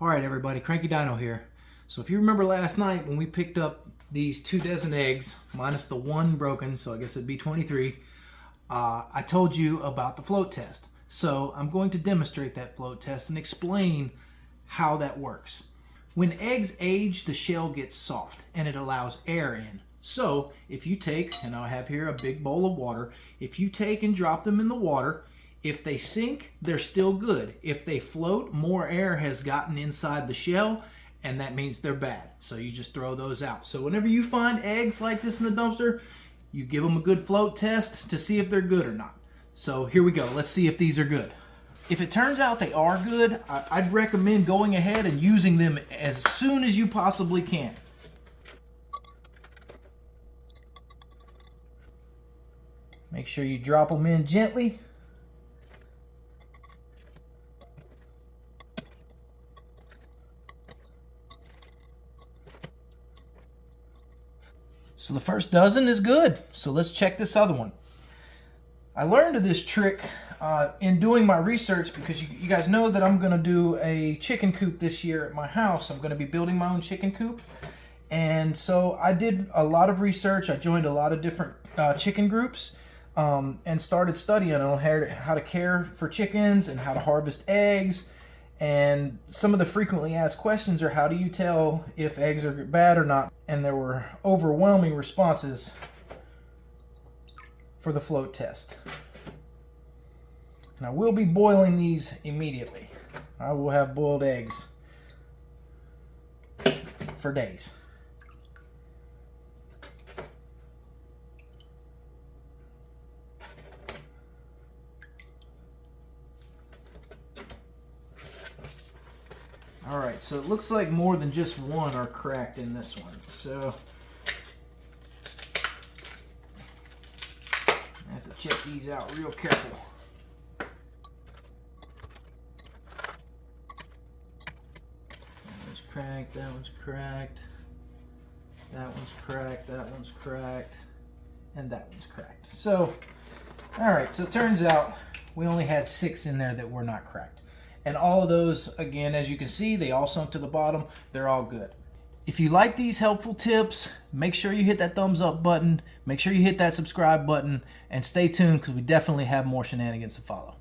Alright everybody, Cranky Dino here. So if you remember last night when we picked up these 2 dozen eggs, minus the one broken, so I guess it'd be 23, I told you about the float test. So I'm going to demonstrate that float test and explain how that works. When eggs age, the shell gets soft and it allows air in. So if you take, and I have here a big bowl of water, if you take and drop them in the water, if they sink, they're still good. If they float, more air has gotten inside the shell, and that means they're bad. So you just throw those out. So whenever you find eggs like this in the dumpster, you give them a good float test to see if they're good or not. So here we go. Let's see if these are good. If it turns out they are good, I'd recommend going ahead and using them as soon as you possibly can. Make sure you drop them in gently. So the first dozen is good. So let's check this other one. I learned of this trick in doing my research because you guys know that I'm going to do a chicken coop this year at my house. I'm going to be building my own chicken coop. And so I did a lot of research. I joined a lot of different chicken groups and started studying on how to care for chickens and how to harvest eggs. And some of the frequently asked questions are, how do you tell if eggs are bad or not? And there were overwhelming responses for the float test. And I will be boiling these immediately. I will have boiled eggs for days. Alright, so it looks like more than just one are cracked in this one. So I have to check these out real careful. That one's cracked, that one's cracked, that one's cracked, that one's cracked, and that one's cracked. So, alright, so it turns out we only had 6 in there that were not cracked. And all of those, again, as you can see, they all sunk to the bottom. They're all good. If you like these helpful tips, make sure you hit that thumbs up button. Make sure you hit that subscribe button. And stay tuned because we definitely have more shenanigans to follow.